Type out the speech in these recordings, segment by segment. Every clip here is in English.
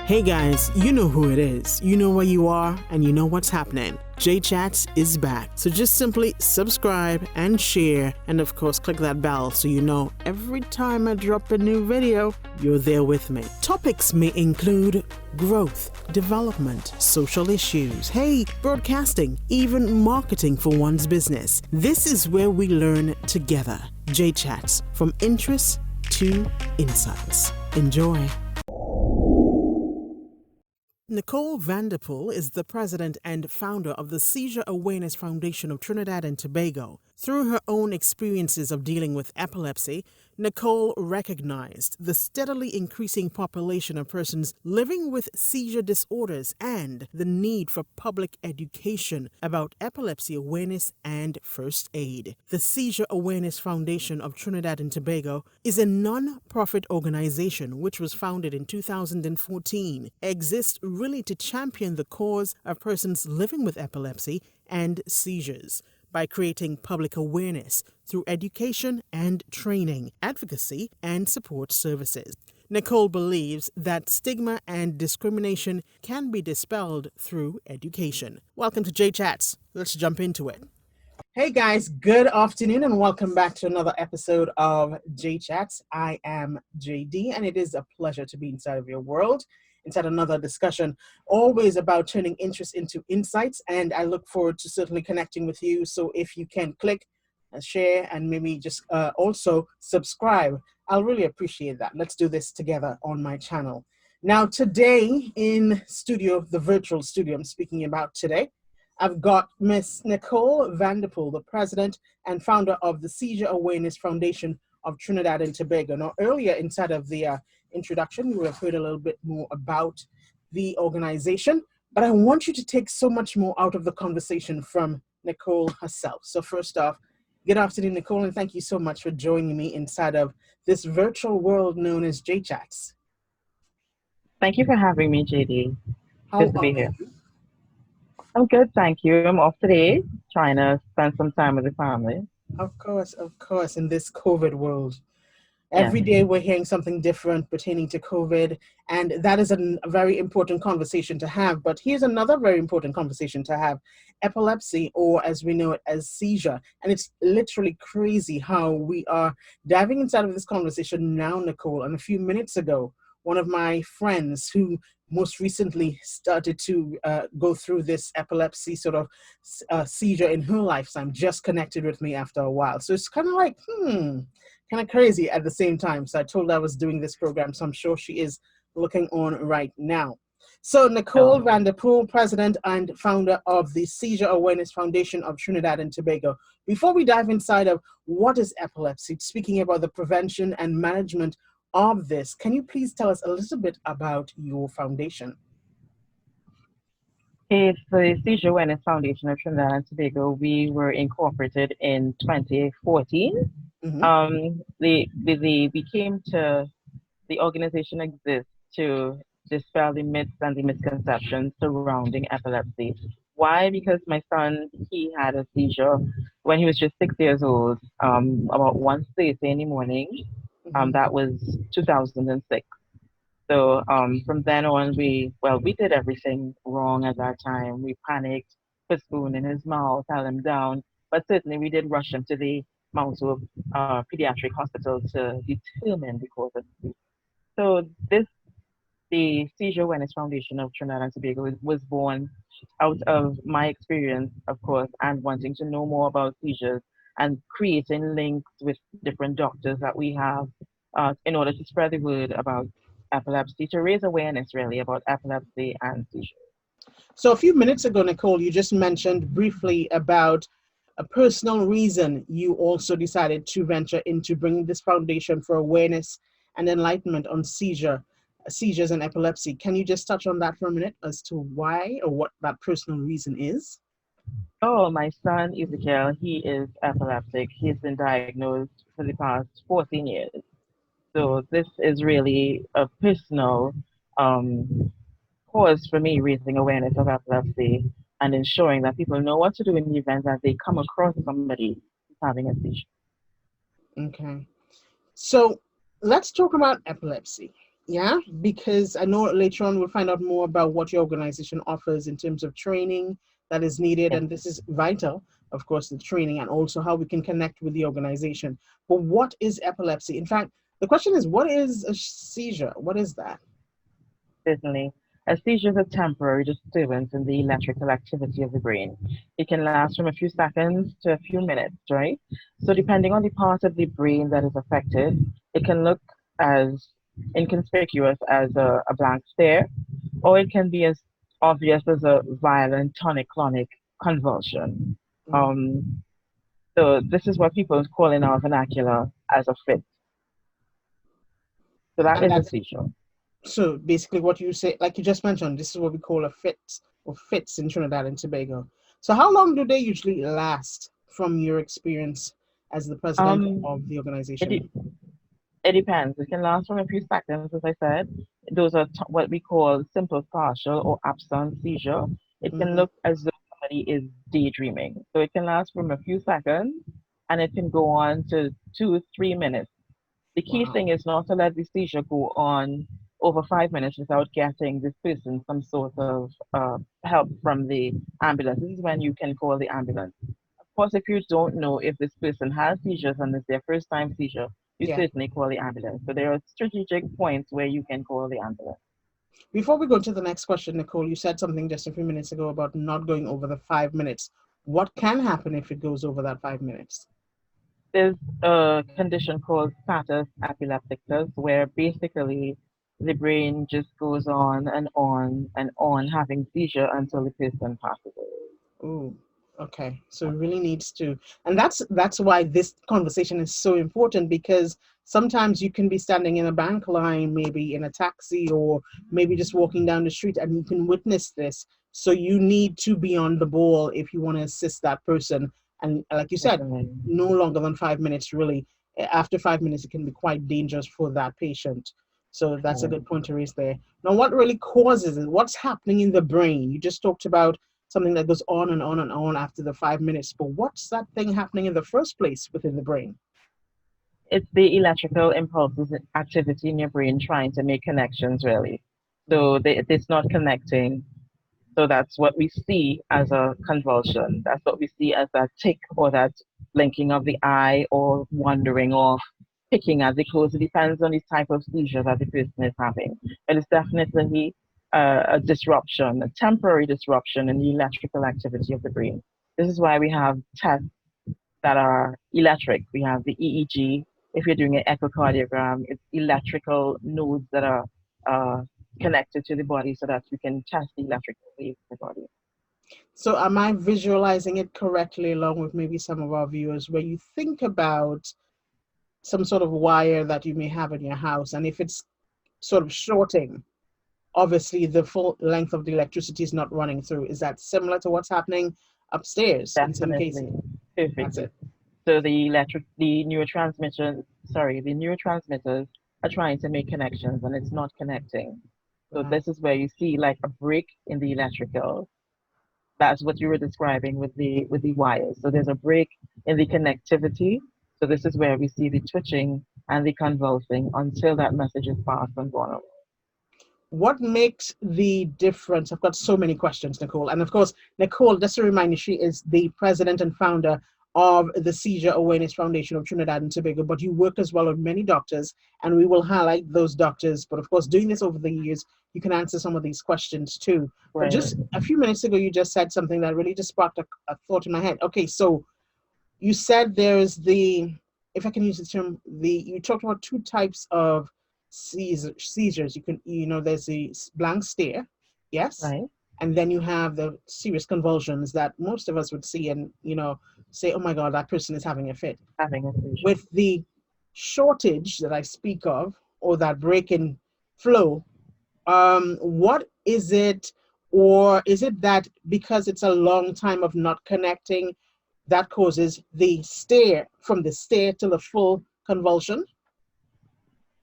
Hey guys, you know who it is. You know where you are and you know what's happening. J-Chats is back. So just simply subscribe and share, and of course click that bell so you know every time I drop a new video, you're there with me. Topics may include growth, development, social issues, broadcasting, even marketing for one's business. This is where we learn together. J-Chats, from interests to insights. Enjoy. Nichole Vanderpool is the president and founder of the Seizure Awareness Foundation of Trinidad and Tobago. Through her own experiences of dealing with epilepsy, Nichole recognized the steadily increasing population of persons living with seizure disorders and the need for public education about epilepsy awareness and first aid. The Seizure Awareness Foundation of Trinidad and Tobago is a non-profit organization which was founded in 2014, exists really to champion the cause of persons living with epilepsy and seizures by creating public awareness through education and training, advocacy, and support services. Nichole believes that stigma and discrimination can be dispelled through education. Welcome to J-Chats. Let's jump into it. Hey guys, good afternoon and welcome back to another episode of J-Chats. I am JD and it is a pleasure to be inside of your world. Inside another discussion, always about turning interest into insights, and I look forward to certainly connecting with you. So if you can click and share and maybe just also subscribe, I'll really appreciate that. Let's do this together on my channel. Now today in studio, the virtual studio I'm speaking about today, I've got Miss Nichole Vanderpool, the president and founder of the Seizure Awareness Foundation of Trinidad and Tobago. Now earlier inside of the introduction, you will have heard a little bit more about the organization, but I want you to take so much more out of the conversation from Nichole herself. So first off, good afternoon, Nichole, and thank you so much for joining me inside of this virtual world known as J-Chats. Thank you for having me, JD. How Good to be here. I'm good, thank you. I'm off today, trying to spend some time with the family. Of course, in this COVID world. Every day we're hearing something different pertaining to COVID, and that is a very important conversation to have. But here's another very important conversation to have: epilepsy, or as we know it as seizure. And it's literally crazy how we are diving inside of this conversation now, Nichole. And a few minutes ago, one of my friends who most recently started to go through this epilepsy sort of seizure in her lifetime just connected with me after a while. So it's kind of like, kind of crazy at the same time. So I told her I was doing this program, so I'm sure she is looking on right now. So Nichole Vanderpool, president and founder of the Seizure Awareness Foundation of Trinidad and Tobago. Before we dive inside of what is epilepsy, speaking about the prevention and management of this, can you please tell us a little bit about your foundation? It's the Seizure Awareness Foundation of Trinidad and Tobago. We were incorporated in 2014. The organization exists to dispel the myths and the misconceptions surrounding epilepsy. Why? Because my son, he had a seizure when he was just 6 years old, about 1:30 in the morning. That was 2006. So from then on, we did everything wrong at that time. We panicked, put spoon in his mouth, held him down, but certainly we did rush him to the Mount Hope Pediatric Hospital to determine the cause of disease. So the Seizure Awareness Foundation of Trinidad and Tobago was born out of my experience, of course, and wanting to know more about seizures and creating links with different doctors that we have in order to spread the word about epilepsy, to raise awareness really about epilepsy and seizures. So a few minutes ago, Nichole, you just mentioned briefly about a personal reason you also decided to venture into bringing this foundation for awareness and enlightenment on seizures and epilepsy. Can you just touch on that for a minute as to why or what that personal reason is? Oh, my son Ezekiel, he is epileptic. He's been diagnosed for the past 14 years. So this is really a personal cause for me, raising awareness of epilepsy and ensuring that people know what to do in the event that they come across somebody who's having a seizure. Okay. So let's talk about epilepsy. Yeah, because I know later on we'll find out more about what your organization offers in terms of training that is needed. Yes, And this is vital, of course, the training and also how we can connect with the organization. But what is epilepsy? In fact, the question is, what is a seizure? What is that? certainly. A seizure is a temporary disturbance in the electrical activity of the brain. It can last from a few seconds to a few minutes, right? So, depending on the part of the brain that is affected, it can look as inconspicuous as a blank stare, or it can be as obvious as a violent tonic-clonic convulsion. Mm. Um, so, this is what people call in our vernacular as a fit. So, that And is a that's seizure. so basically what you say, like you just mentioned, this is what we call a fit or fits in Trinidad and Tobago. So how long do they usually last from your experience as the president of Um, the it, organization? de- it depends. It can last from a few seconds, as I said. Those are what we call simple partial or absent seizure. It can Hmm. look as though somebody is daydreaming. So it can last from a few seconds and it can go on to 2, 3 minutes. The key Wow. thing is not to let the seizure go on over 5 minutes without getting this person some sort of help from the ambulance. This is when you can call the ambulance. Of course, if you don't know if this person has seizures and it's their first time seizure, you Yeah. certainly call the ambulance. So there are strategic points where you can call the ambulance. Before we go to the next question, Nichole, you said something just a few minutes ago about not going over the 5 minutes. What can happen if it goes over that 5 minutes? There's a condition called status epilepticus where basically the brain just goes on and on and on having seizure until the person passes away. Oh, okay. So it really needs to, and that's why this conversation is so important because sometimes you can be standing in a bank line, maybe in a taxi, or maybe just walking down the street, and you can witness this. So you need to be on the ball if you want to assist that person. And like you said, Definitely. no longer than 5 minutes. Really, after 5 minutes, it can be quite dangerous for that patient. So that's a Right. good point to raise there. Now, what really causes it? What's happening in the brain? You just talked about something that goes on and on and on after the 5 minutes. But what's that thing happening in the first place within the brain? It's the electrical impulses activity in your brain trying to make connections, really. Mm. So it's not connecting. So that's what we see as a convulsion. That's what we see as that tick or that blinking of the eye or wandering off, picking at the clothes. It depends on the type of seizure that the person is having. But it's definitely a disruption, a temporary disruption in the electrical activity of the brain. This is why we have tests that are electric. We have the EEG. If you're doing an echocardiogram, it's electrical nodes that are uh, connected to the body so that you can test the electrical waves in the body. So, am I visualizing it correctly, along with maybe some of our viewers, where you think about some sort of wire that you may have in your house, and if it's sort of shorting, obviously the full length of the electricity is not running through. Is that similar to what's happening upstairs in some cases? Definitely, That's perfectly. it. So the neurotransmitters are trying to make connections and it's not connecting. So Wow. this is where you see like a break in the electrical. That's what you were describing with the wires. So there's a break in the connectivity. So this is where we see the twitching and the convulsing until that message is passed and gone away. What makes the difference? I've got so many questions, Nichole. And of course, Nichole, just to remind you, she is the president and founder of the Seizure Awareness Foundation of Trinidad and Tobago, but you work as well with many doctors, and we will highlight those doctors. But of course, doing this over the years, you can answer some of these questions too. But Right. just a few minutes ago, you just said something that really just sparked a thought in my head. Okay, so you said there's the, if I can use the term, you talked about two types of seizures. You can, there's the blank stare, yes, Right. and then you have the serious convulsions that most of us would see and say, oh my God, that person is having a fit. Having a seizure. With the shortage that I speak of, or that break in flow, what is it, or is it that because it's a long time of not connecting that causes the stare, from the stare to the full convulsion?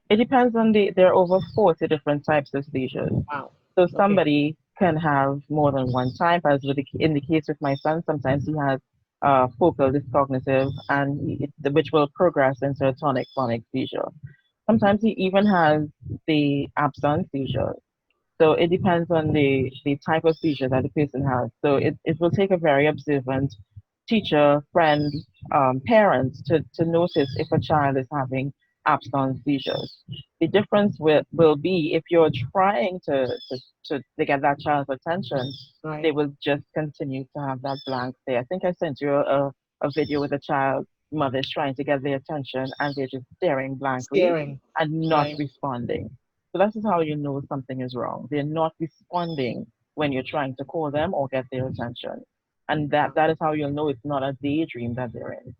It depends on there are over 40 different types of seizures. Wow. So Okay. somebody can have more than one type, as in the case with my son, sometimes he has focal dyscognitive, and which will progress into a tonic-clonic seizure. Sometimes he even has the absence seizure. So it depends on the type of seizure that the person has. So it will take a very observant teacher, friend, parents to notice if a child is having absence seizures. The difference will be if you're trying to get that child's attention, they Right. will just continue to have that blank stare. I think I sent you a video with a child, mother's trying to get their attention and they're just staring blankly Staring. and not Right. responding. So that is how you know something is wrong. They're not responding when you're trying to call them or get their attention. And Wow. that is how you'll know it's not a daydream that they're in.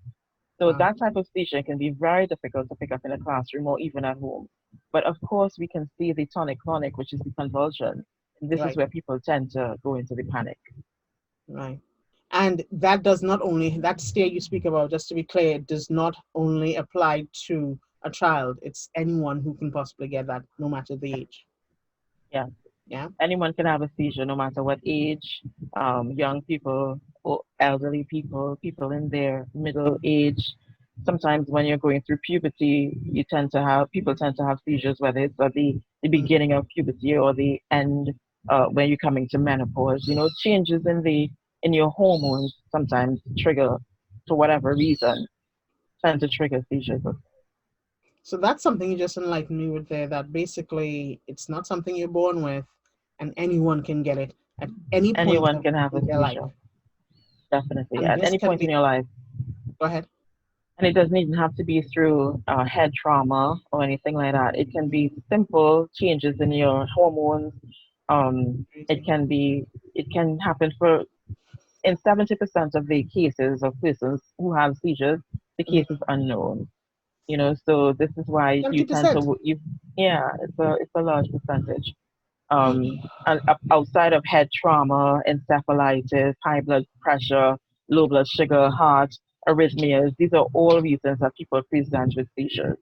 So Wow. that type of seizure can be very difficult to pick up in a classroom or even at home. But of course, we can see the tonic-clonic, which is the convulsion. And this is Right. where people tend to go into the panic. Right. And that does not only, that stare you speak about, just to be clear, it does not only apply to a child. It's anyone who can possibly get that, no matter the age. Yeah. Yeah. Anyone can have a seizure no matter what age, young people, or elderly people, people in their middle age. Sometimes when you're going through puberty, you tend to have people tend to have seizures, whether it's at the Mm. beginning of puberty or the end when you're coming to menopause. You know, changes in your hormones sometimes trigger, for whatever reason, tend to trigger seizures. So that's something you just enlightened me with there, that basically it's not something you're born with, and anyone can get it at any point Anyone can have a in their life. seizure, definitely, And at this any can point in be, your life. go ahead. And it doesn't even have to be through head trauma or anything like that. It can be simple changes in your hormones. It Crazy. can be, it can happen for, in 70% of the cases of persons who have seizures, the case is unknown. You know, so this is why you tend 70%. to, yeah, it's a large percentage. And outside of head trauma, encephalitis, high blood pressure, low blood sugar, heart, arrhythmias, these are all reasons that people present with seizures.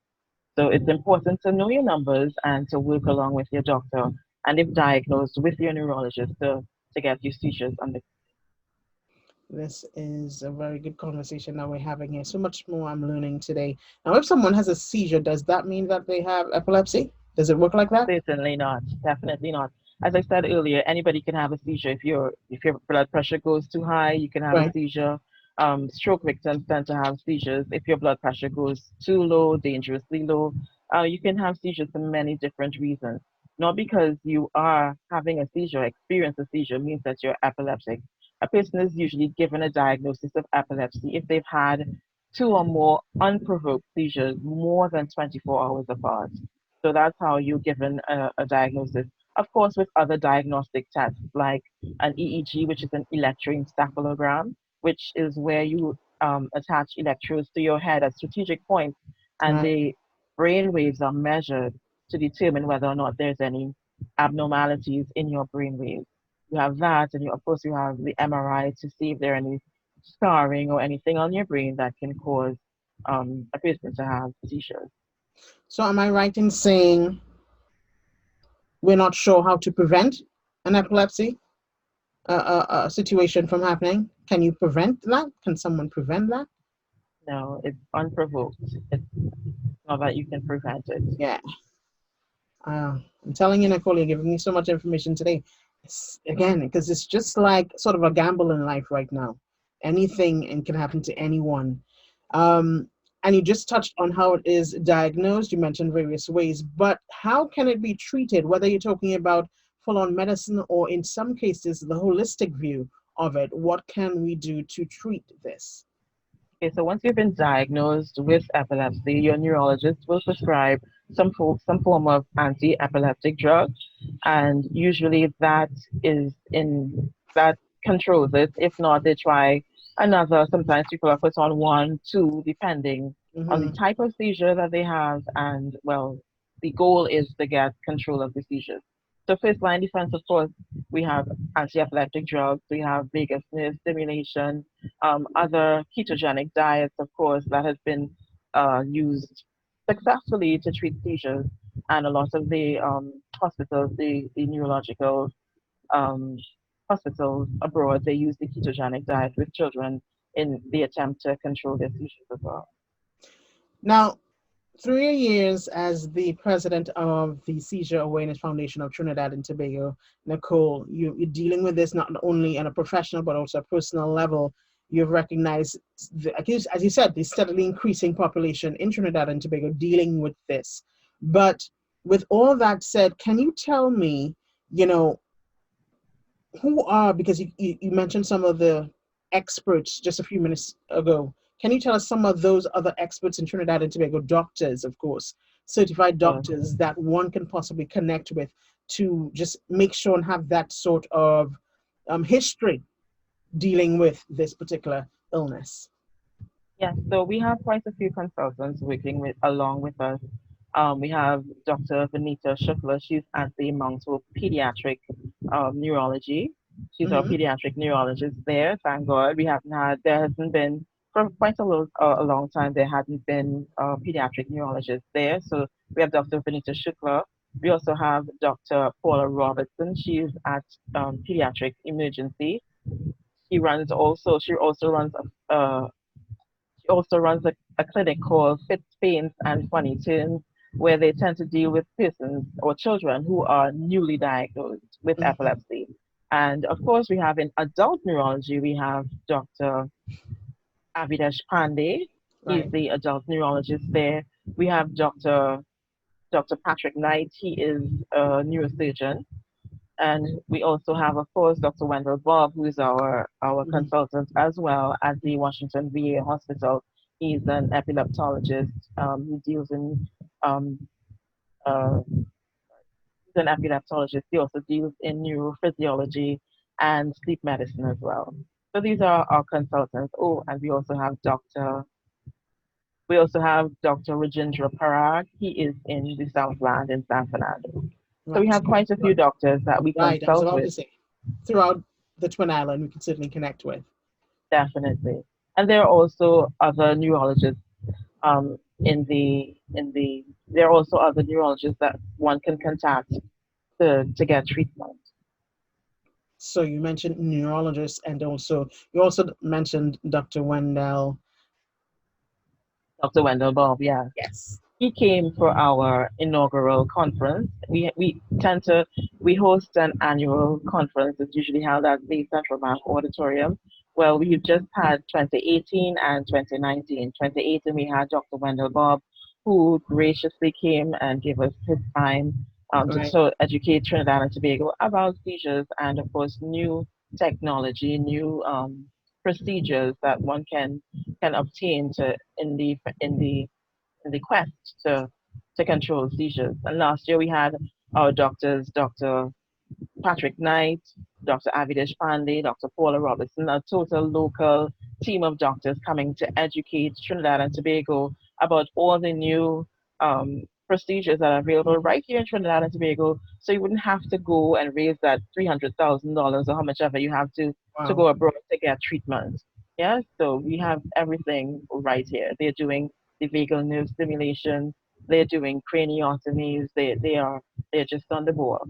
So it's important to know your numbers and to work along with your doctor, and if diagnosed, with your neurologist to get your seizures under. This is a very good conversation that we're having here. So much more I'm learning today. Now, if someone has a seizure, does that mean that they have epilepsy? Does it work like that? Certainly not. Definitely not. As I said earlier, anybody can have a seizure. If your blood pressure goes too high, you can have a Right. seizure. Stroke victims tend to have seizures. If your blood pressure goes too low, dangerously low, you can have seizures for many different reasons. Not because you are having a seizure, experience a seizure means that you're epileptic. A person is usually given a diagnosis of epilepsy if they've had two or more unprovoked seizures more than 24 hours apart. So that's how you're given a diagnosis. Of course, with other diagnostic tests like an EEG, which is an electroencephalogram, which is where you attach electrodes to your head at strategic points, and Right. the brain waves are measured to determine whether or not there's any abnormalities in your brain waves. You have that, and of course, you have the MRI to see if there are any scarring or anything on your brain that can cause a person to have seizures. So, am I right in saying we're not sure how to prevent an epilepsy situation from happening? Can you prevent that? Can someone prevent that? No, it's unprovoked. It's not that you can prevent it. Yeah. I'm telling you, Nicole, you're giving me so much information today. Again, because it's just like sort of a gamble in life right now. Anything and can happen to anyone. Um, and you just touched on how it is diagnosed. You mentioned various ways, but how can it be treated? Whether you're talking about full-on medicine or, in some cases, the holistic view of it. What can we do to treat this? Okay, so once you've been diagnosed with epilepsy, your neurologist will prescribe some form of anti-epileptic drug, and usually that controls it. If not, they try another. Sometimes people are put on one, two, depending on the Mm-hmm. type of seizure that they have, and well, the goal is to get control of the seizures. So first line defense, of course, we have anti-epileptic drugs, we have vagus nerve stimulation, other ketogenic diets, of course, that has been used successfully to treat seizures. And a lot of the hospitals, the neurological um, hospitals abroad, they use the ketogenic diet with children in the attempt to control their seizures as well. Now, Through your years as the president of the Seizure Awareness Foundation of Trinidad and Tobago, Nichole, you're dealing with this not only on a professional but also a personal level. You've recognized, as you said, the steadily increasing population in Trinidad and Tobago dealing with this. But with all that said, can you tell me, you know, who are, because you mentioned some of the experts just a few minutes ago. Can you tell us some of those other experts in Trinidad and Tobago, doctors, of course, certified Uh, doctors that one can possibly connect with to just make sure and have that sort of history dealing with this particular illness? yes, so we have quite a few consultants working with along with us. We have Dr. Vanita Shukla. She's at the Mount Hope Pediatric Neurology. She's our Mm-hmm. pediatric neurologist there. Thank God we haven't had there hasn't been for quite a long time there hadn't been a pediatric neurologist there. So we have Dr. Vanita Shukla. We also have Dr. Paula Robertson. She's at Pediatric Emergency. She also runs a clinic called Fit Pains and Funny Tunes, where they tend to deal with persons or children who are newly diagnosed with Mm-hmm. epilepsy. And of course, we have in adult neurology, we have Dr. Avidesh Pandey. He's Right. the adult neurologist there. We have Dr. Patrick Knight. He is a neurosurgeon. And we also have, of course, Dr. Wendell Bob, who is our Mm-hmm. consultant as well at the Washington VA Hospital. He's an epileptologist. He deals in um, uh, he's an epileptologist. He also deals in neurophysiology and sleep medicine as well. So these are our consultants. Oh, and we also have Dr. Rajendra Parag. He is in the Southland in San Fernando. So we Right. have quite a few doctors that we Right. I was consult about with. to say, throughout the Twin Island, we can certainly connect with. Definitely. And there are also other neurologists there are also other neurologists that one can contact to get treatment. So you mentioned neurologists, and also you also mentioned Dr. Wendell. Dr. Wendell Bob, yeah. Yes. He came for our inaugural conference. We host an annual conference. It's usually held at the Central Bank Auditorium. Well, we've just had 2018 and 2019. 2018 we had Dr. Wendell Bob, who graciously came and gave us his time Right. to educate Trinidad and Tobago about seizures and, of course, new technology, new procedures that one can obtain to in the quest to control seizures. And last year we had our doctors, Dr. Patrick Knight, Dr. Avidesh Pandey, Dr. Paula Robertson, a total local team of doctors coming to educate Trinidad and Tobago about all the new procedures that are available Mhm. right here in Trinidad and Tobago. So you wouldn't have to go and raise that $300,000 or how much ever you have to Wow. go abroad to get treatment. Yeah, so we have everything right here. They're doing the vagal nerve stimulation. They're doing craniotomies. They're just on the ball.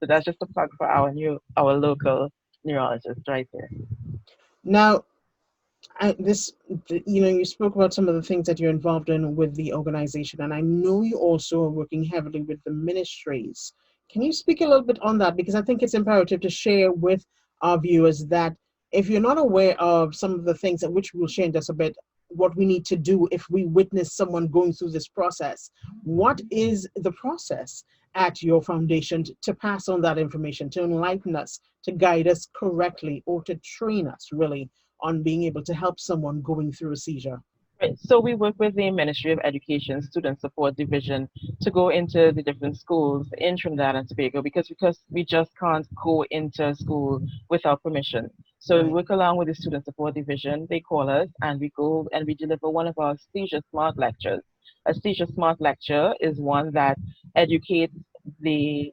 So that's just a plug for our local neurologist right there. Now, this, you spoke about some of the things that you're involved in with the organization, and I know you also are working heavily with the ministries. Can you speak a little bit on that? Because I think it's imperative to share with our viewers that if you're not aware of some of the things that which we'll share in just a bit, what we need to do if we witness someone going through this process, what is the process at your foundation to pass on that information, to enlighten us, to guide us correctly, or to train us really on being able to help someone going through a seizure? Right. So we work with the Ministry of Education Student Support Division to go into the different schools in Trinidad and Tobago because we just can't go into school without permission. So we Right. work along with the Student Support Division. They call us and we go and we deliver one of our Seizure Smart lectures. A Seizure Smart lecture is one that educates the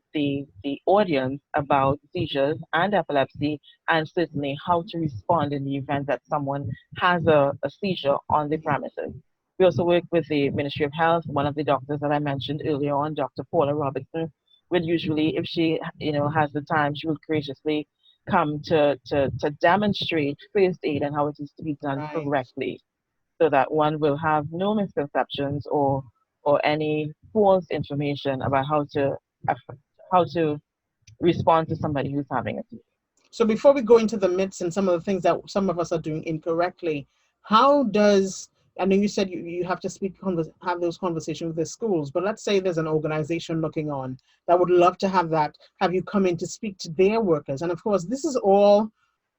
audience about seizures and epilepsy and certainly how to respond in the event that someone has a seizure on the Mhm. premises. We also work with the Ministry of Health. One of the doctors that I mentioned earlier on, Dr. Paula Robertson, will usually, if she has the time, she will graciously come to demonstrate first aid and how it is to be done Right. correctly so that one will have no misconceptions or or any false information about how to respond to somebody who's having a seizure. So before we go into the myths and some of the things that some of us are doing incorrectly, how does, I know you said you have to have those conversations with the schools, but let's say there's an organization looking on that would love to have you come in to speak to their workers. And of course, this is all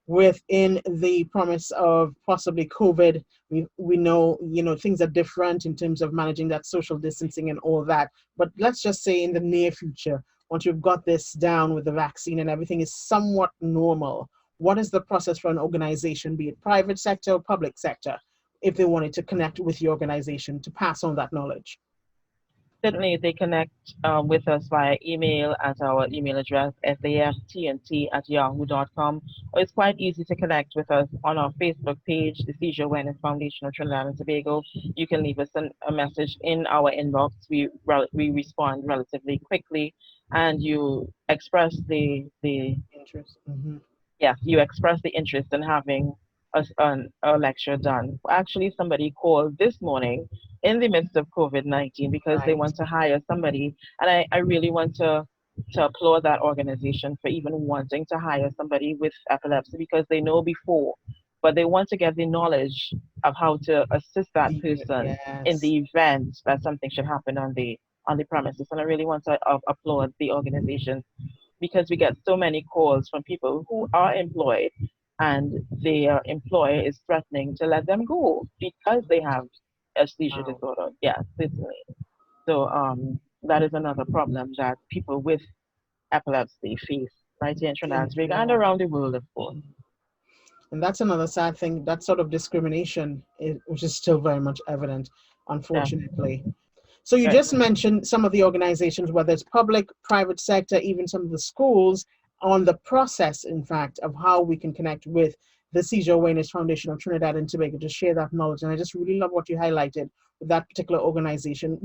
within the promise of possibly COVID. We know, things are different in terms of managing that social distancing and all that. But let's just say in the near future, once you've got this down with the vaccine and everything is somewhat normal, what is the process for an organization, be it private sector or public sector, if they wanted to connect with your organization to pass on that knowledge? Certainly, they connect with us via email at our email address, safttt@yahoo.com. Or it's quite easy to connect with us on our Facebook page, the Seizure Awareness Foundation of Trinidad and Tobago. You can leave us a message in our inbox. We respond relatively quickly, and you express the Interest. Mm-hmm. yes, you express the interest in having a lecture done. Actually, somebody called this morning in the midst of COVID-19 because they Right. want to hire somebody. And I really want to applaud that organization for even wanting to hire somebody with epilepsy because they know before, but they want to get the knowledge of how to assist that person in Yes. the event that something should happen on the premises. And I really want to applaud the organization because we get so many calls from people who are employed and their employer is threatening to let them go because they have a seizure Wow. disorder. Yeah, certainly. So that is another problem that people with epilepsy face right here in Trinidad and Tobago and Yeah. around the world, of course. And that's another sad thing, that sort of discrimination, which is still very much evident, Definitely. unfortunately. So you Right. just mentioned some of the organizations, whether it's public, private sector, even some of the schools, on the process, in fact, of how we can connect with the Seizure Awareness Foundation of Trinidad and Tobago to share that knowledge. And I just really love what you highlighted with that particular organization,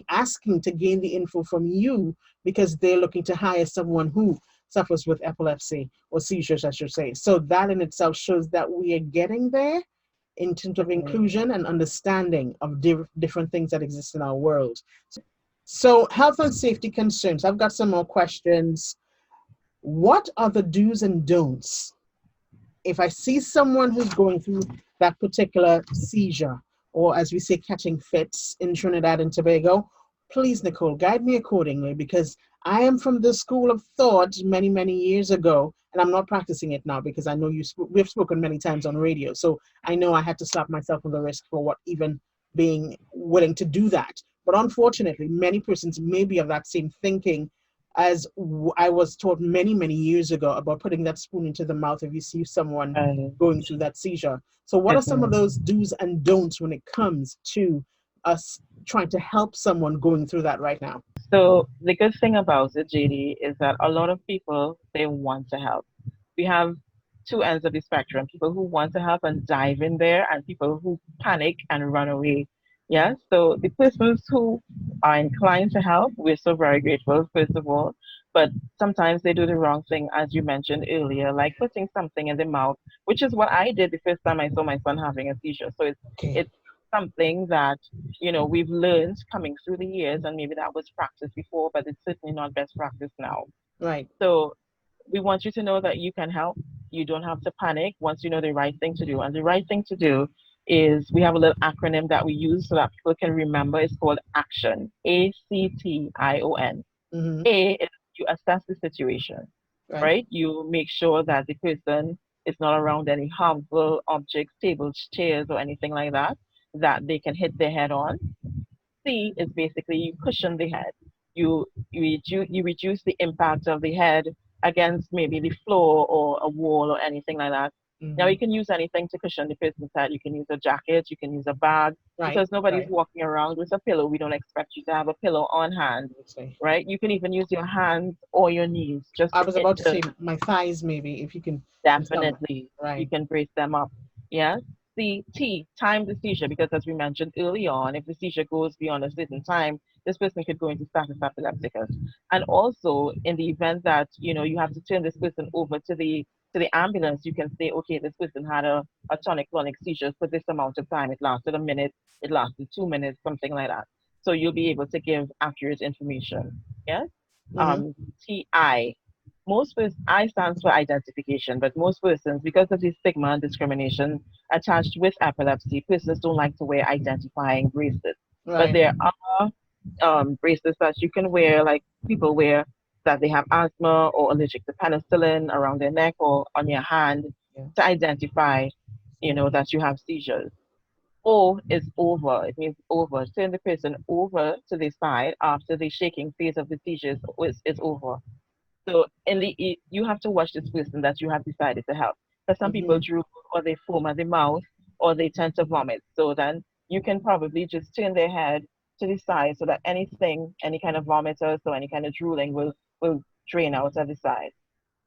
asking to gain the info from you because they're looking to hire someone who suffers with epilepsy or seizures, I should say. So that in itself shows that we are getting there in terms of Certainly. inclusion and understanding of different things that exist in our world. So, health and safety concerns. I've got some more questions. What are the do's and don'ts if I see someone who's going through that particular seizure, or as we say, catching fits in Trinidad and Tobago? Please, Nichole, guide me accordingly because I am from the school of thought many, many years ago, and I'm not practicing it now because I know we've spoken many times on radio. So I know I had to slap myself on the wrist for what even being willing to do that. But unfortunately, many persons may be of that same thinking as I was taught many, many years ago about putting that spoon into the mouth if you see someone Right. going through that seizure. So, what are some of Certainly. those do's and don'ts when it comes to us trying to help someone going through that right now? So the good thing about it, JD, is that a lot of people they want to help. We have two ends of the spectrum: people who want to help and dive in there, and people who panic and run away. Yeah. So the persons who are inclined to help, we're so very grateful, first of all. But sometimes they do the wrong thing, as you mentioned earlier, like putting something in the mouth, which is what I did the first time I saw my son having a seizure. So Okay. it's something that we've learned coming through the years, and maybe that was practiced before, but it's certainly not best practice now. Right. So we want you to know that you can help. You don't have to panic once you know the right thing to do. And the right thing to do is we have a little acronym that we use so that people can remember. It's called ACTION, ACTION. Mm-hmm. A is you assess the situation, Right. right? You make sure that the person is not around any harmful objects, tables, chairs, or anything like that that they can hit their head on. C is basically you cushion the head. You reduce the impact of the head against maybe the floor or a wall or anything like that. Now Mm-hmm. you can use anything to cushion the person's head. You can use a jacket, you can use a bag, Right. because nobody's Right. walking around with a pillow. We don't expect you to have a pillow on hand, Obviously. right? You can even use your hands or your knees just I to was hit about to the. say my thighs, maybe, if you can tell me. Definitely, you Right. can brace them up. Yeah. The T, time the seizure, because as we mentioned early on, if the seizure goes beyond a certain time, this person could go into status epilepticus. And also, in the event that you have to turn this person over to the ambulance, you can say, okay, this person had a tonic-clonic seizure for this amount of time. It lasted a minute, it lasted 2 minutes, something like that. so you'll be able to give accurate information. Yes. Mm-hmm. TI. I stands for identification, but most persons, because of the stigma and discrimination attached with epilepsy, persons don't like to wear identifying bracelets. But Right. there are bracelets that you can wear, like people wear that they have asthma or allergic to penicillin around their neck or on your hand to Yes. identify, that you have seizures. O is over. It means over. Turn the person over to the side after the shaking phase of the seizures is over. So you have to watch this person that you have decided to help. Because some people Mm-hmm. drool or they foam at the mouth or they tend to vomit. So then you can probably just turn their head to the side so that anything, any kind of vomitus or any kind of drooling will drain out at the side.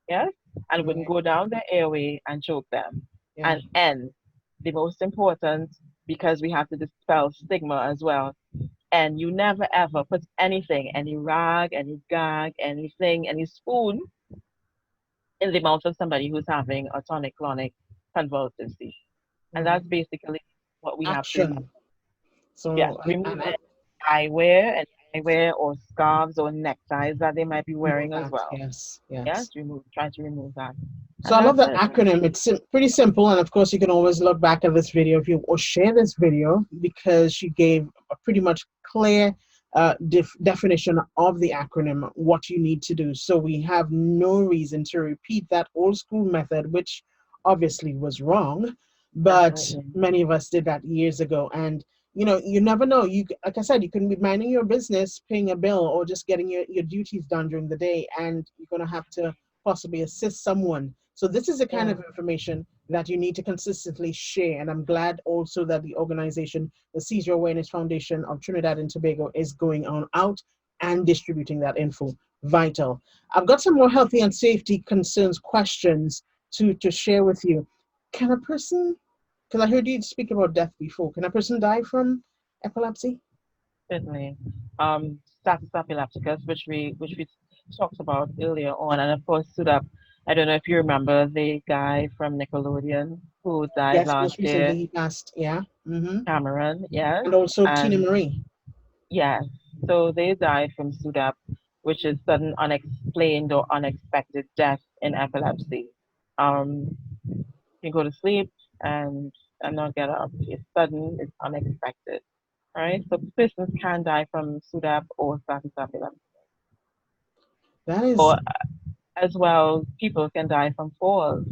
Yes? And wouldn't Right. go down the airway and choke them. Yeah. And N, the most important, because we have to dispel stigma as well. And you never ever put anything, any rag, any gag, anything, any spoon in the mouth of somebody who's having a tonic-clonic convulsively. And Right. that's basically what we have to, Action. yes, So, remove any eyewear or scarves or neckties that they might be remove wearing as that. well. Yes. Yes, Yes. try to remove that. So And I love that's the it. acronym. It's pretty simple, and of course, you can always look back at this video if you or share this video because she gave a pretty much clear definition of the acronym, what you need to do. So we have no reason to repeat that old school method, which obviously was wrong, but Definitely. many of us did that years ago. And you never know. You, like I said, you can be minding your business, paying a bill, or just getting your duties done during the day, and you're gonna have to possibly assist someone. So this is the kind Yeah, of information that you need to consistently share. And I'm glad also that the organization, the Seizure Awareness Foundation of Trinidad and Tobago, is going on out and distributing that info. Vital. I've got some more healthy and safety concerns questions to share with you. Can a person, because I heard you speak about death before, can a person die from epilepsy? certainly. Status epilepticus, which we talked about earlier on, and of course stood up. I don't know if you remember the guy from Nickelodeon who died Yes, last most recently year, he passed. Yeah. Cameron, yes, And also Tina and Marie. yes, so they died from SUDAP, which is sudden unexplained or unexpected death in epilepsy. You go to sleep and not get up. It's sudden, it's unexpected. All right, so persons can die from SUDAP or status epilepticus. That is Or as well, people can die from falls,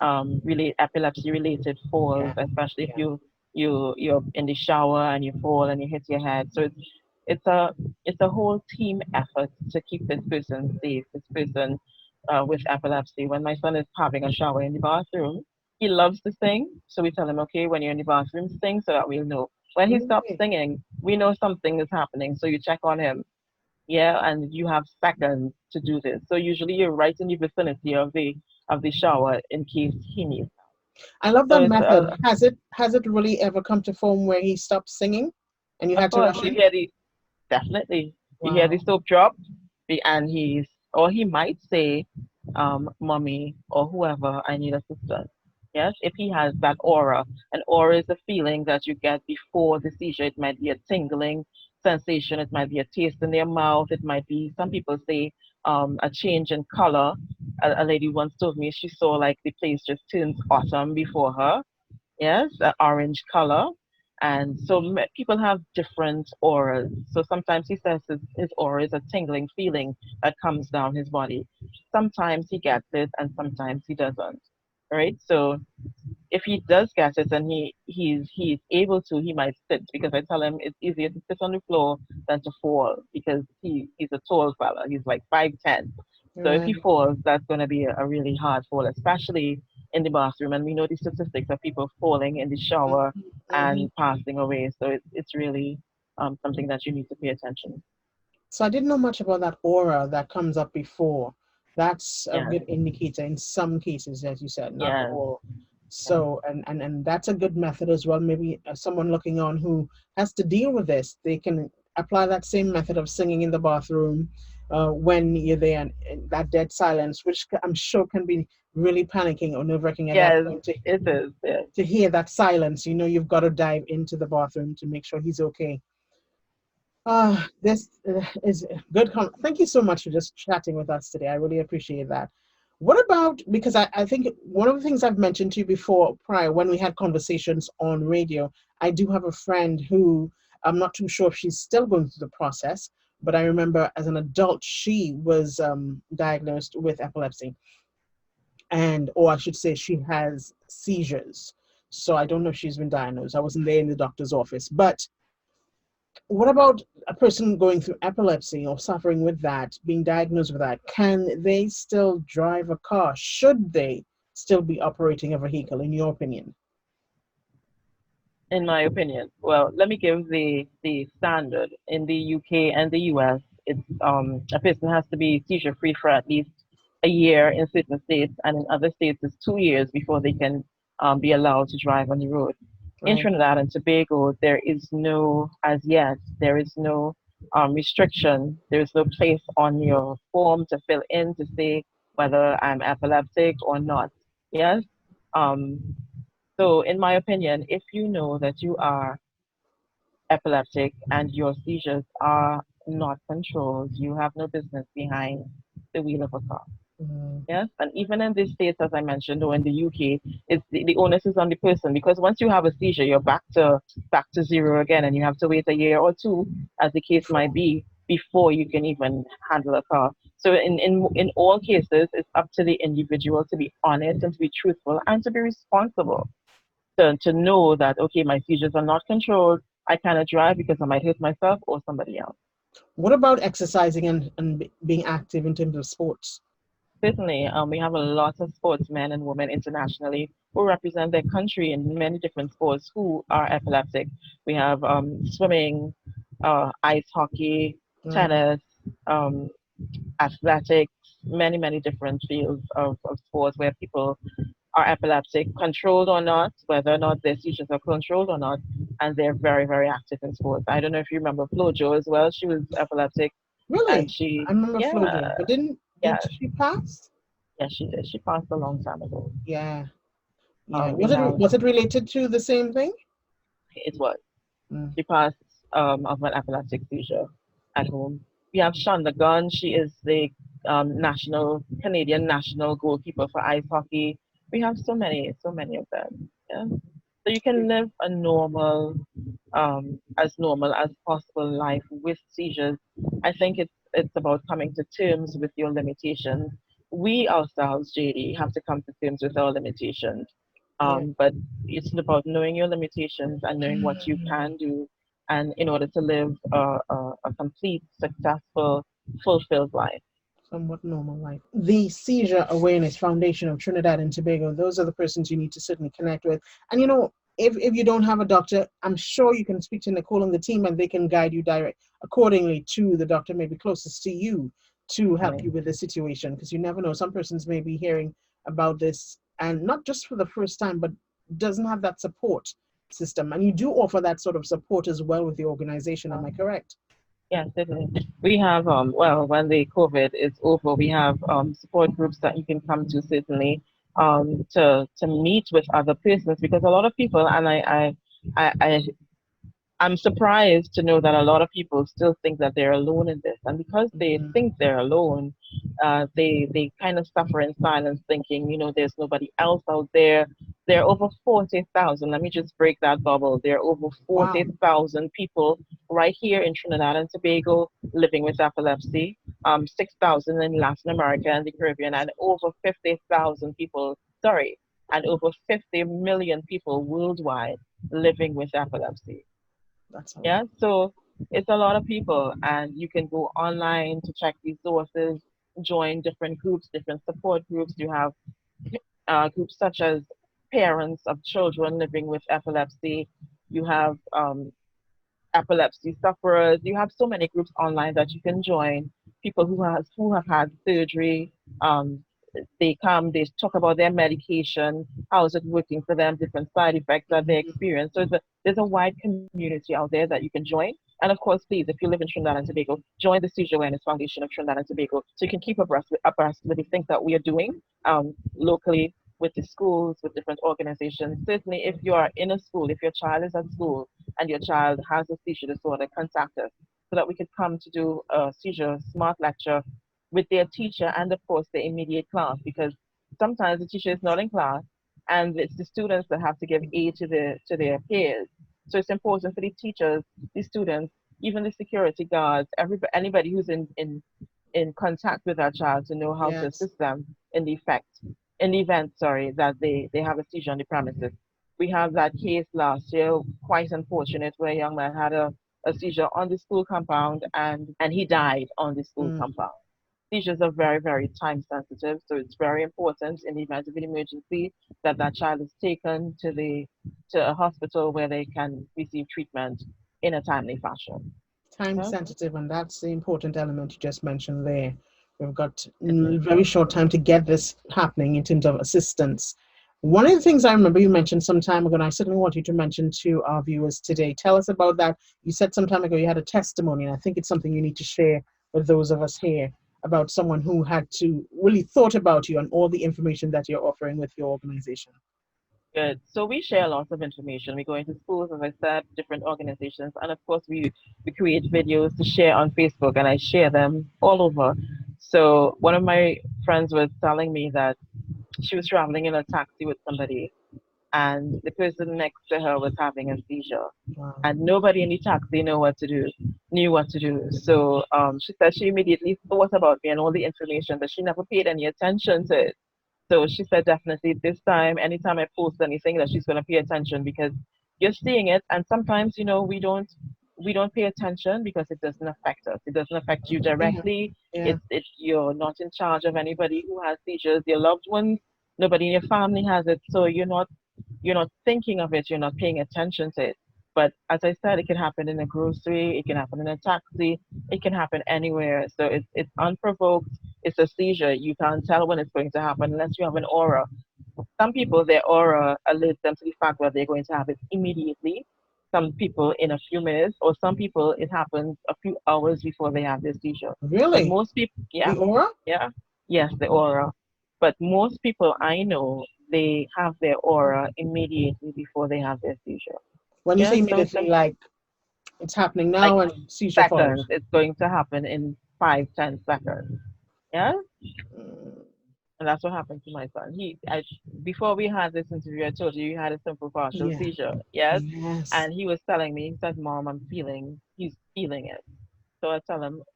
epilepsy related falls, yeah, especially if yeah. you're in the shower and you fall and you hit your head. So it's a it's a whole team effort to keep this person safe, this person with epilepsy. When my son is having a shower in the bathroom, he loves to sing. So we tell him, okay, when you're in the bathroom, sing so that we'll know. When he stops Okay. singing, we know something is happening. So you check on him. Yeah, and you have seconds to do this. So usually you're right in the vicinity of the shower in case he needs. I love So that it's method. Has it really ever come to form where he stopped singing and you of had to course rush you in? hear the definitely you hear the Wow. soap drop, and he might say, mommy or whoever, I need assistance. Yes, if he has that aura. An aura is a feeling that you get before the seizure. It might be a tingling sensation, it might be a taste in their mouth, it might be, some people say, a change in color. A lady once told me she saw like the place just turns autumn before her. Yes, an orange color. And so people have different auras. So sometimes he says his aura is a tingling feeling that comes down his body. Sometimes he gets it and sometimes he doesn't. Right? So if he does get it and he's able to, he might sit, because I tell him it's easier to sit on the floor than to fall, because he's a tall fella. He's like 5'10". So if he Right. falls, that's going to be a really hard fall, especially in the bathroom. And we know the statistics of people falling in the shower Hmm. and passing away. So it's really something that you need to pay attention. So I didn't know much about that aura that comes up before. That's a Yeah, good indicator in some cases, as you said, not yeah, all. yeah. So, and that's a good method as well. Maybe someone looking on who has to deal with this, they can apply that same method of singing in the bathroom when you're there, and that dead silence, which I'm sure can be really panicking or nerve-wracking at that Yes, point it is. Yes. to hear that silence. You've got to dive into the bathroom to make sure he's okay. This is good. Thank you so much for just chatting with us today. I really appreciate that. What about, because I think one of the things I've mentioned to you before, prior, when we had conversations on radio, I do have a friend who I'm not too sure if she's still going through the process, but I remember as an adult, she was diagnosed with epilepsy, and, or I should say, she has seizures. So I don't know if she's been diagnosed. I wasn't there in the doctor's office, but what about a person going through epilepsy or suffering with that, being diagnosed with that? Can they still drive a car? Should they still be operating a vehicle, in your opinion? In my opinion. Well, let me give the standard. In the UK and the US, it's a person has to be seizure free for at least a year in certain states, and in other states it's 2 years before they can be allowed to drive on the road. In Right. Trinidad and Tobago, there is no, as yet, there is no restriction. There is no place on your form to fill in to say whether I'm epileptic or not. Yes. Um, so, in my opinion, if you know that you are epileptic and your seizures are not controlled, you have no business behind the wheel of a car. Mm, Yes, and even in these states, as I mentioned, or in the UK, it's the onus is on the person because once you have a seizure, you're back to zero again, and you have to wait a year or two, as the case might before. be, before you can even handle a car. So in all cases, it's up to the individual to be honest and to be truthful and to be responsible to know that, okay, my seizures are not controlled. I cannot drive because I might hurt myself or somebody else. What about exercising and being active in terms of sports? Certainly, we have a lot of sportsmen and women internationally who represent their country in many different sports who are epileptic. We have swimming, ice hockey, Right. tennis, um, athletics, many different fields of sports where people are epileptic, controlled or not, whether or not their seizures are controlled or not, and they're very active in sports. I don't know if you remember Flojo as well. She was epileptic, and Really? she, I remember yeah, Flojo, but did yeah, she pass? yeah, she did. She passed a long time ago. Yeah. Yeah. We have Was it related to the same thing? it was Mm. she passed of an epileptic seizure at home. We have Shonda Gunn. She is the national Canadian national goalkeeper for ice hockey. We have so many of them. Yeah. So you can live a normal as possible life with seizures. I think it's about coming to terms with your limitations. We ourselves, JD, have to come to terms with our limitations. Yeah. But it's about knowing your limitations and knowing what you can do, and in order to live a complete, successful, fulfilled life. Somewhat normal life. The Seizure Awareness Foundation of Trinidad and Tobago, those are the persons you need to certainly connect with. And if you don't have a doctor, I'm sure you can speak to Nichole and the team and they can guide you direct accordingly to the doctor maybe closest to you to help Certainly. you with the situation. Because you never know. Some persons may be hearing about this and not just for the first time, but doesn't have that support system. And you do offer that sort of support as well with the organization. Am I correct? Yeah, definitely. We have, well, when the COVID is over, we have support groups that you can come to, certainly, to meet with other persons, because a lot of people, and I I'm surprised to know that a lot of people still think that they're alone in this, and because they Mm, think they're alone, they kind of suffer in silence, thinking, there's nobody else out there. There are over 40,000. Let me just break that bubble. There are over wow. 40,000 people right here in Trinidad and Tobago living with epilepsy. 6,000 in Latin America and the Caribbean, and over 50,000 people. Sorry, and over 50 million people worldwide living with epilepsy. That's a Yeah, lot. so it's a lot of people, and you can go online to check resources, join different groups, different support groups. You have groups such as parents of children living with epilepsy. You have epilepsy sufferers. You have so many groups online that you can join. People who have had surgery. They come, they talk about their medication, how is it working for them, different side effects that they Mhm. experience. So there's a wide community out there that you can join. And of course, please, if you live in Trinidad and Tobago, join the Seizure Awareness Foundation of Trinidad and Tobago so you can keep abreast with the things that we are doing locally with the schools, with different organizations. Certainly, if you are in a school, if your child is at school and your child has a seizure disorder, contact us. so that we could come to do a seizure smart lecture with their teacher and of course the immediate class, because sometimes the teacher is not in class and it's the students that have to give aid to their peers. So it's important for the teachers, the students, even the security guards, everybody, anybody who's in contact with our child to know how to Yes. assist them in the effect, in the event, sorry, that they have a seizure on the premises. We have that case last year, quite unfortunate, where a young man had a seizure on the school compound and he died on the school Mm. compound. Seizures are very, very time sensitive, so it's very important in the event of an emergency that that child is taken to a hospital where they can receive treatment in a timely fashion. Time Okay? sensitive, and that's the important element you just mentioned there. We've got It is. very short time to get this happening in terms of assistance. One of the things I remember you mentioned some time ago, and I certainly want you to mention to our viewers today. Tell us about that. You said some time ago you had a testimony, and I think it's something you need to share with those of us here about someone who had to really thought about you and all the information that you're offering with your organization. Good. So we share lots of information. We go into schools, as I said, different organizations, and of course we create videos to share on Facebook, and I share them all over. So one of my friends was telling me that she was traveling in a taxi with somebody, and the person next to her was having a seizure, Wow. and nobody in the taxi knew what to do. So she said she immediately thought about me and all the information, but she never paid any attention to it. So she said definitely this time, anytime I post anything, that she's gonna pay attention, because you're seeing it, and sometimes we don't pay attention because it doesn't affect us. It doesn't affect you Yeah. directly. Yeah. It's you're not in charge of anybody who has seizures. Your loved ones, nobody in your family has it, so you're not thinking of it. You're not paying attention to it. But as I said, it can happen in a grocery. It can happen in a taxi. It can happen anywhere. So it's unprovoked. It's a seizure. You can't tell when it's going to happen unless you have an aura. Some people, their aura alerts them to the fact that they're going to have it immediately. Some people in a few minutes, or some people it happens a few hours before they have their seizure. But Really? most people, yeah, The aura? yeah, yes, the aura. But most people I know, they have their aura immediately before they have their seizure. When you Yeah, say so immediately, like it's happening like now and seizure seconds, follows. it's going to happen in 5, 10 seconds. Yeah, Mm. and that's what happened to my son. Before we had this interview, I told you he had a simple partial Yeah. seizure. Yes, Yes. and he was telling me, he said, "Mom, he's feeling it." So I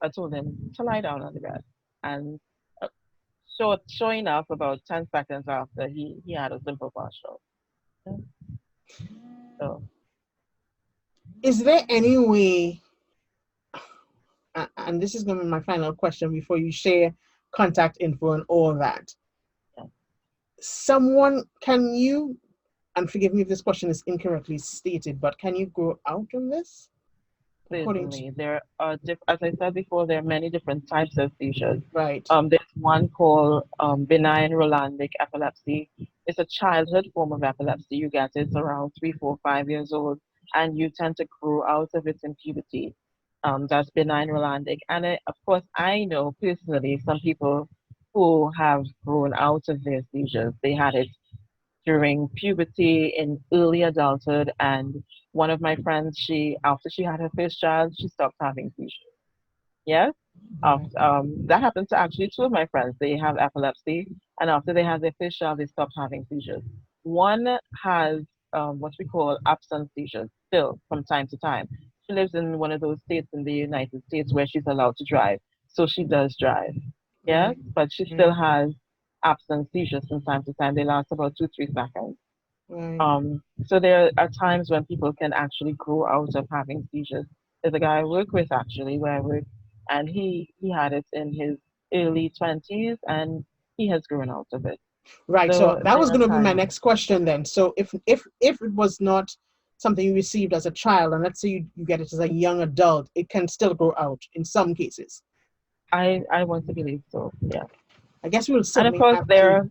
told him to lie down on the bed, and uh, sure enough, about 10 seconds after, he had a simple partial. Yeah. So Is there any way, and this is going to be my final question before you share contact info and all that, yeah. someone, can you, and forgive me if this question is incorrectly stated, but can you grow out of this? According to, Certainly, there are, as I said before, there are many different types of seizures. right. There's one called benign Rolandic epilepsy. It's a childhood form of epilepsy. You get it around 3, 4, 5 years old, and you tend to grow out of it in puberty. That's benign Rolandic. And of course, I know personally some people who have grown out of their seizures. They had it during puberty, in early adulthood, and one of my friends, after she had her first child, she stopped having seizures. Yes, Right. that happened to actually two of my friends. They have epilepsy, and after they had their first child, they stopped having seizures. One has what we call absence seizures still from time to time. She lives in one of those states in the United States where she's allowed to drive, so she does drive. Yes, Right. but she still Right. has absence seizures from time to time. They last about 2, 3 seconds. Right. So there are times when people can actually grow out of having seizures. There's a guy I work with actually where I work, and he had it in his early 20s, and he has grown out of it. Right. So So that there was are going to be my times. next question then. So if it was not something you received as a child, and let's say you get it as a young adult, it can still grow out in some cases. I want to believe so. Yeah, I guess we'll and of certainly course have to go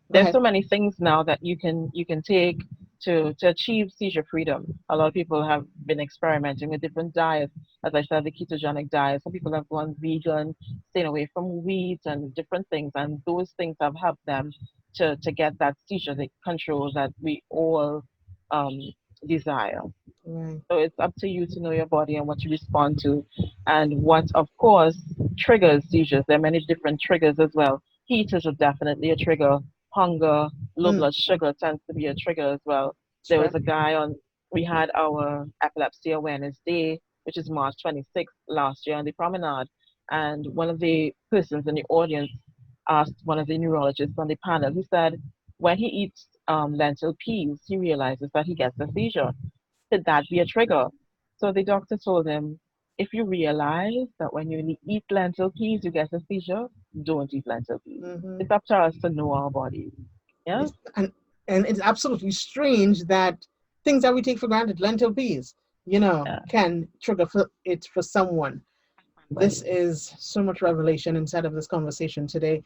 there's ahead. so many things now that you can take to achieve seizure freedom. A lot of people have been experimenting with different diets. As I said, the ketogenic diet. Some people have gone vegan, staying away from wheat and different things, and those things have helped them to get that seizure control that we all um, desire. Right. So it's up to you to know your body and what you respond to, and what, of course, triggers seizures. There are many different triggers as well. Heat is definitely a trigger. Hunger, low Mm. blood sugar tends to be a trigger as well. There was Stress. a guy on, we had our Epilepsy Awareness Day, which is March 26th last year on the promenade. And one of the persons in the audience asked one of the neurologists on the panel, he said, when he eats lentil peas, he realizes that he gets a seizure. Could that be a trigger? So the doctor told him, if you realize that when you eat lentil peas, you get a seizure, don't eat lentil peas. Hmm. It's up to us to know our bodies. Yeah? It's, and it's absolutely strange that things that we take for granted, lentil peas, Yeah. can trigger for it for someone. This Right. is so much revelation inside of this conversation today.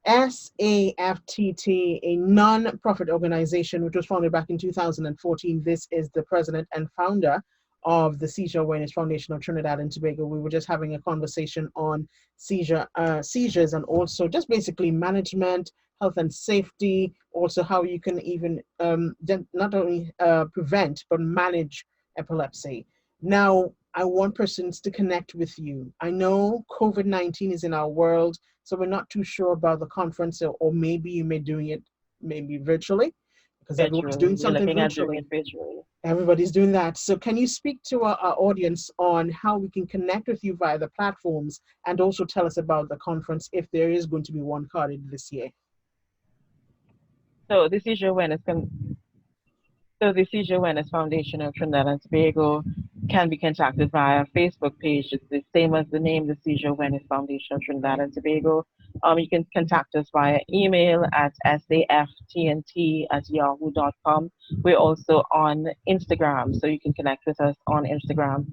SAFTT, a non-profit organization which was founded back in 2014. This is the president and founder of the Seizure Awareness Foundation of Trinidad and Tobago. We were just having a conversation on seizures, and also just basically management, health and safety, also how you can even not only prevent but manage epilepsy. Now, I want persons to connect with you. I know COVID-19 is in our world, so we're not too sure about the conference, or maybe you may doing it maybe virtually, because everyone's Virtually. doing We're something looking at doing it virtually. virtually. Everybody's doing that. So can you speak to our audience on how we can connect with you via the platforms, and also tell us about the conference if there is going to be one carded this year? So the seizure awareness can So the Seizure Awareness Foundation of Trinidad and Tobago can be contacted via Facebook page. It's the same as the name, the Seizure Awareness Foundation of Trinidad Right. and Tobago. You can contact us via email at saftnt@yahoo.com. We're also on Instagram, so you can connect with us on Instagram.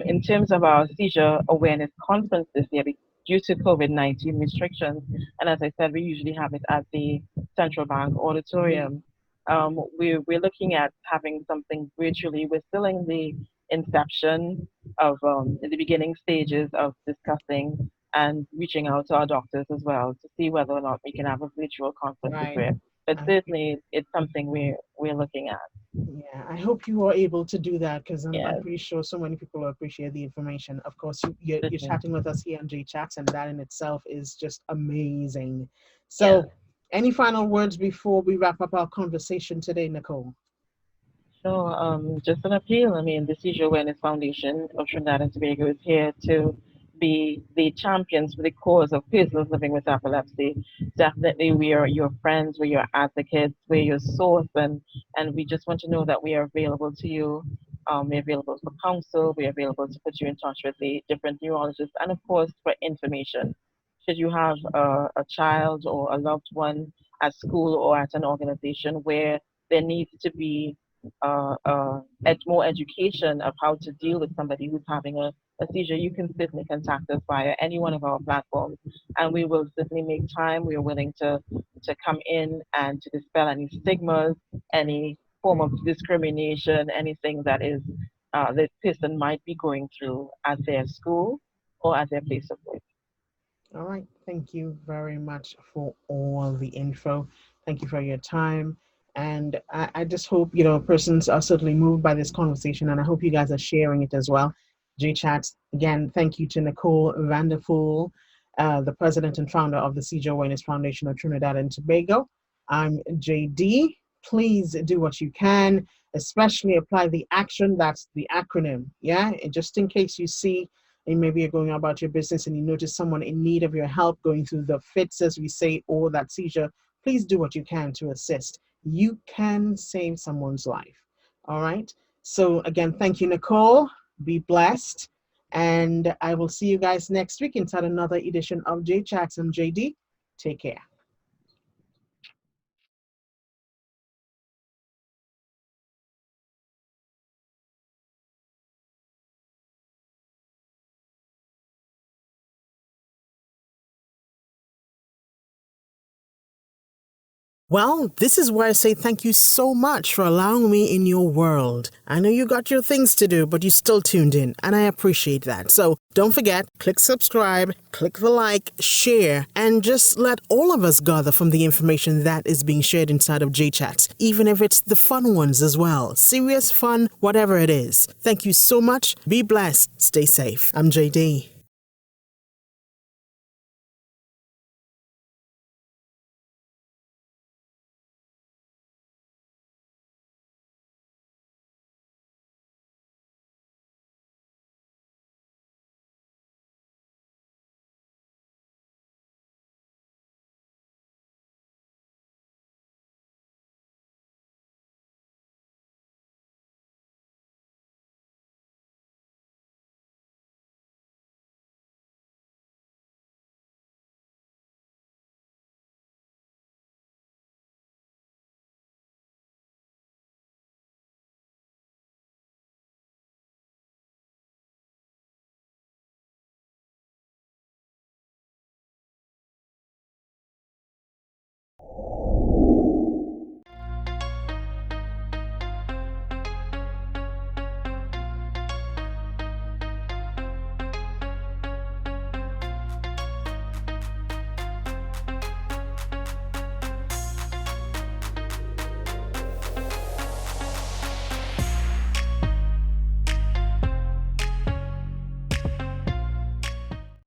In terms of our Seizure Awareness Conference this year, due to COVID-19 restrictions, and as I said, we usually have it at the Central Bank Auditorium. We're looking at having something virtually. We're still in the inception of, in the beginning stages of discussing and reaching out to our doctors as well to see whether or not we can have a virtual conference this Right. year. But I, certainly, it's something we're looking at. yeah, I hope you are able to do that, because I'm Yes, pretty sure so many people will appreciate the information. Of course, you're certainly. chatting with us here on J Chats, and that in itself is just amazing. Yeah. So, any final words before we wrap up our conversation today, Nichole? So, just an appeal. I mean, the Seizure Awareness Foundation of Trinidad and Tobago is here to be the champions for the cause of persons living with epilepsy. Definitely, we are your friends, we're your advocates, we're your source, and we just want to know that we are available to you. We're available for counsel, we're available to put you in touch with the different neurologists, and of course, for information. Should you have a child or a loved one at school or at an organization where there needs to be more education of how to deal with somebody who's having a seizure, you can certainly contact us via any one of our platforms, and we will certainly make time. We are willing to come in and to dispel any stigmas, any form of discrimination, anything that is this person might be going through at their school or at their place of work. All right. Thank you very much for all the info. Thank you for your time. And I just hope, persons are certainly moved by this conversation, and I hope you guys are sharing it as well. J Chats, again, thank you to Nichole Vanderpool, the president and founder of the Seizure Awareness Foundation of Trinidad and Tobago. I'm JD. Please do what you can, especially apply the action. That's the acronym. Yeah. And just in case you see, and maybe you're going about your business and you notice someone in need of your help going through the fits, as we say, or that seizure, please do what you can to assist. You can save someone's life. All right. So, again, thank you, Nichole. Be blessed. And I will see you guys next week inside another edition of J Chats. I'm JD. Take care. Well, this is why I say thank you so much for allowing me in your world. I know you got your things to do, but you still tuned in, and I appreciate that. So don't forget, click subscribe, click the like, share, and just let all of us gather from the information that is being shared inside of JChat, even if it's the fun ones as well. Serious fun, whatever it is. Thank you so much. Be blessed. Stay safe. I'm JD.